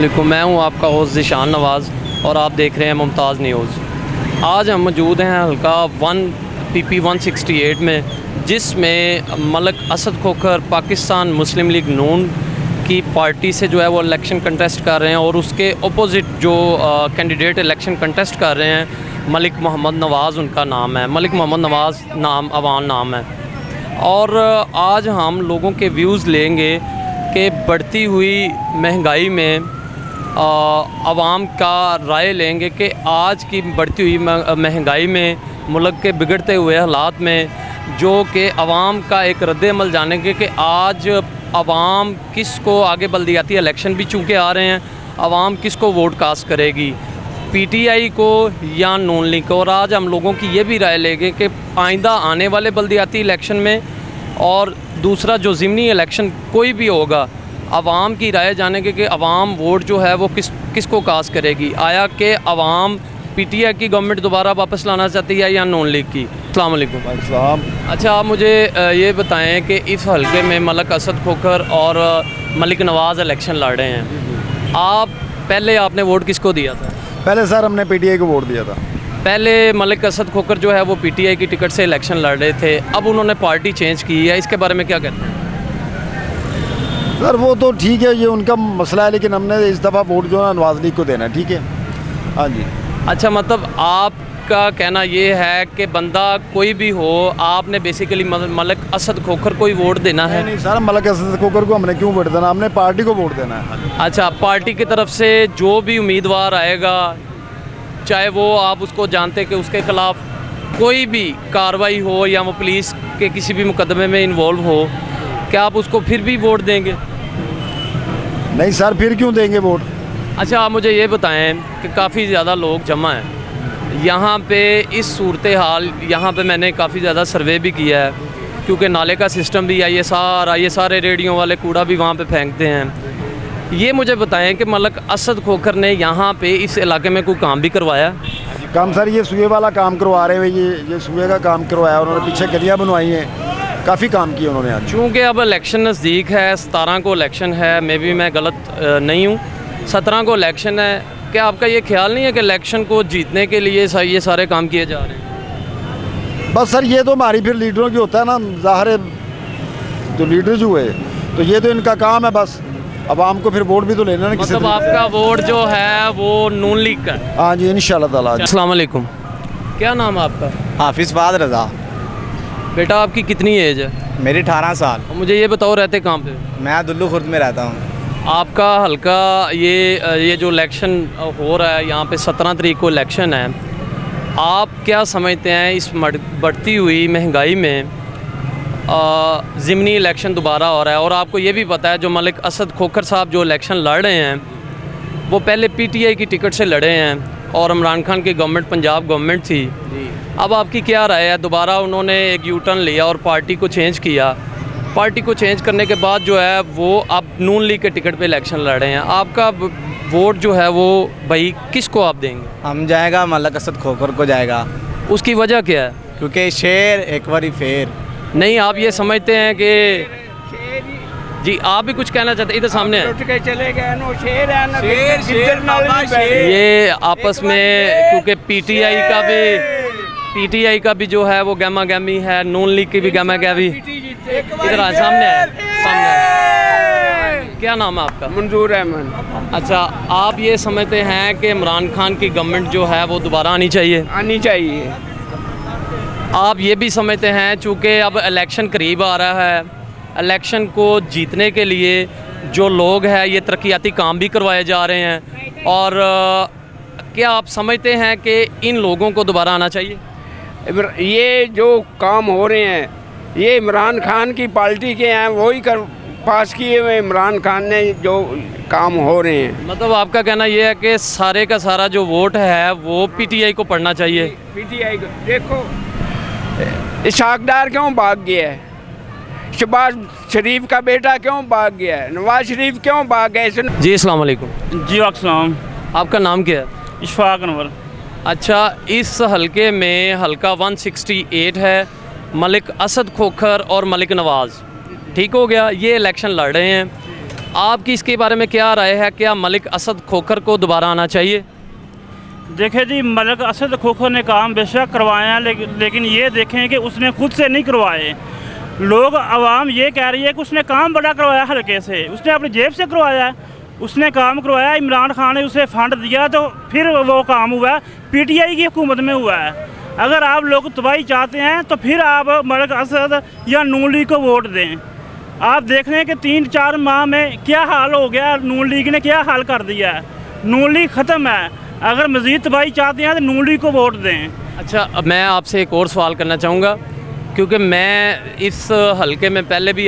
मैं हूं आपका होस्ट ज़ीशान नवाज़ और आप देख रहे हैं मुमताज़ न्यूज़। आज हम मौजूद हैं हल्का 1 PP 168 में, जिसमें मलिक असद खोखर पाकिस्तान मुस्लिम लीग नून की पार्टी से जो है वो इलेक्शन कंटेस्ट कर रहे हैं और उसके अपोजिट जो कैंडिडेट इलेक्शन कंटेस्ट कर रहे हैं मलिक मोहम्मद नवाज़ उनका नाम है। मलिक मोहम्मद नवाज़ अवान नाम है। और आज हम लोगों के व्यूज़ लेंगे कि बढ़ती हुई महंगाई में आवाम का राय लेंगे कि आज की बढ़ती हुई महंगाई में मुल्क के बिगड़ते हुए हालात में जो कि आवाम का एक रद्द-ए-अमल जानेंगे कि आज आवाम किस को आगे बल्दियाती इलेक्शन भी चूँकि आ रहे हैं, आवाम किस को वोट कास्ट करेगी, PTI को या नून लीग को। और आज हम लोगों की ये भी राय लेंगे कि आइंदा आने वाले बल्दियाती इलेक्शन में और दूसरा जो ज़िमनी इलेक्शन कोई भी होगा, आवाम की राय जानेंगे कि आवाम वोट जो है वो किस को कास्ट करेगी। आया कि आवाम PTI की गवर्नमेंट दोबारा वापस लाना चाहती है या नून लीग की। अस्सलाम वालेकुम। अच्छा, आप मुझे ये बताएं कि इस हल्के में मलिक असद खोखर और मलिक नवाज़ इलेक्शन लड़ रहे हैं। पहले आपने वोट किसको दिया था? पहले सर हमने PTI को वोट दिया था। पहले मलिक असद खोखर जो है वो PTI की टिकट से इलेक्शन लड़ रहे थे, अब उन्होंने पार्टी चेंज की है, इसके बारे में क्या कहते हैं? सर वो तो ठीक है, ये उनका मसला है, लेकिन हमने इस दफ़ा वोट जो है नवाज़ लीग को देना है। ठीक है, हाँ जी। अच्छा, मतलब आपका कहना ये है कि बंदा कोई भी हो, आपने बेसिकली मलिक असद खोखर को ही वोट देना है? नहीं सर, मलिक असद खोखर को हमने क्यों वोट देना, हमने पार्टी को वोट देना है। अच्छा, पार्टी की तरफ से जो भी उम्मीदवार आएगा, चाहे वो आप उसको जानते कि उसके ख़िलाफ़ कोई भी कार्रवाई हो या वो पुलिस के किसी भी मुकदमे में इन्वॉल्व हो, क्या आप उसको फिर भी वोट देंगे? नहीं सर, फिर क्यों देंगे वोट। अच्छा, आप मुझे ये बताएं कि काफ़ी ज़्यादा लोग जमा हैं यहाँ पे, इस सूरत हाल यहाँ पे मैंने काफ़ी ज़्यादा सर्वे भी किया है, क्योंकि नाले का सिस्टम भी है, ये सारे रेडियो वाले कूड़ा भी वहाँ पे फेंकते हैं। ये मुझे बताएं कि मलिक असद खोखर ने यहाँ पे इस इलाके में कोई काम भी करवाया? काम सर ये सूए वाला काम करवा रहे हैं, ये सूए का काम करवाया उन्होंने, पीछे गलियाँ बनवाई हैं, काफ़ी काम किया उन्होंने आज। चूँकि अब इलेक्शन नज़दीक है, 17 को इलेक्शन है, मे भी मैं गलत नहीं हूँ, 17 को इलेक्शन है, क्या आपका ये ख्याल नहीं है कि इलेक्शन को जीतने के लिए ये सारे काम किए जा रहे हैं? बस सर ये तो हमारी फिर लीडरों की होता है ना, ज़ाहिर है जो लीडर जो है तो ये तो इनका काम है, बस आवाम को फिर वोट भी तो लेना ना। मतलब आपका वोट जो है वो नून लीग का? हाँ जी, इंशाल्लाह ताला। अस्सलाम वालेकुम, क्या नाम है आपका? हाफिज़ बाद रज़ा। बेटा आपकी कितनी एज है? मेरी 18 साल। मुझे ये बताओ, रहते कहाँ पे? मैं दुल्लू खुर्द में रहता हूँ। आपका हल्का ये जो इलेक्शन हो रहा है यहाँ पे 17 तारीख को इलेक्शन है, आप क्या समझते हैं इस बढ़ती हुई महंगाई में ज़िमनी इलेक्शन दोबारा हो रहा है, और आपको ये भी पता है जो मलिक असद खोखर साहब जो इलेक्शन लड़ रहे हैं वो पहले PTI की टिकट से लड़े हैं और इमरान खान की गवर्नमेंट पंजाब गवर्नमेंट थी। अब आपकी क्या राय है? दोबारा उन्होंने एक U-टर्न लिया और पार्टी को चेंज किया, पार्टी को चेंज करने के बाद जो है वो अब नून लीग के टिकट पे इलेक्शन लड़ रहे हैं। आपका वोट जो है वो भाई किसको आप देंगे? हम जाएगा मलिक असद खोखर को जाएगा। उसकी वजह क्या है? क्योंकि शेर एक बारी फेर। नहीं, आप ये समझते हैं कि जी आप भी कुछ कहना चाहते हैं? इधर सामने है, ये आपस में, क्योंकि PTI का भी जो है वो गैमा गैमी है, नून लीग की भी गैमा गैमी। इधर सामने है, क्या नाम है आपका? मंजूर अहमद। अच्छा, आप ये समझते हैं कि इमरान खान की गवर्नमेंट जो है वो दोबारा आनी चाहिए? आनी चाहिए। आप ये भी समझते हैं चूँकि अब इलेक्शन करीब आ रहा है, इलेक्शन को जीतने के लिए जो लोग हैं ये तरक्याती काम भी करवाए जा रहे हैं, और क्या आप समझते हैं कि इन लोगों को दोबारा आना चाहिए? ये जो काम हो रहे हैं ये इमरान खान की पार्टी के हैं, वही पास किए हुए इमरान खान ने जो काम हो रहे हैं। मतलब आपका कहना ये है कि सारे का सारा जो वोट है वो PTI को पड़ना चाहिए? PTI को देखो, इशाकदार क्यों भाग गया है, शहबाज शरीफ का बेटा क्यों भाग गया है, नवाज शरीफ क्यों भाग गए? जी अस्सलाम वालेकुम। जी अस्सलाम। आपका नाम क्या है? इशफाक अनवर। अच्छा, इस हलके में हल्का 168 है, मलिक असद खोखर और मलिक नवाज़, ठीक हो गया, ये इलेक्शन लड़ रहे हैं। आपकी इसके बारे में क्या राय है? क्या मलिक असद खोखर को दोबारा आना चाहिए? देखिए जी, मलिक असद खोखर ने काम बेशक करवाए हैं, लेकिन ये देखें कि उसने खुद से नहीं करवाए। लोग आवाम ये कह रही है कि उसने काम बड़ा करवाया हल्के से, उसने अपनी जेब से करवाया है, उसने काम करवाया, इमरान खान ने उसे फंड दिया तो फिर वो काम हुआ है, पीटीआई की हुकूमत में हुआ है। अगर आप लोग तबाही चाहते हैं तो फिर आप मलिक असद या नून लीग को वोट दें। आप देख रहे हैं कि 3-4 माह में क्या हाल हो गया, नून लीग ने क्या हाल कर दिया है। नून लीग ख़त्म है। अगर मज़ीद तबाही चाहते हैं तो नून लीग को वोट दें। अच्छा, अब मैं आपसे एक और सवाल करना चाहूँगा, क्योंकि मैं इस हलके में पहले भी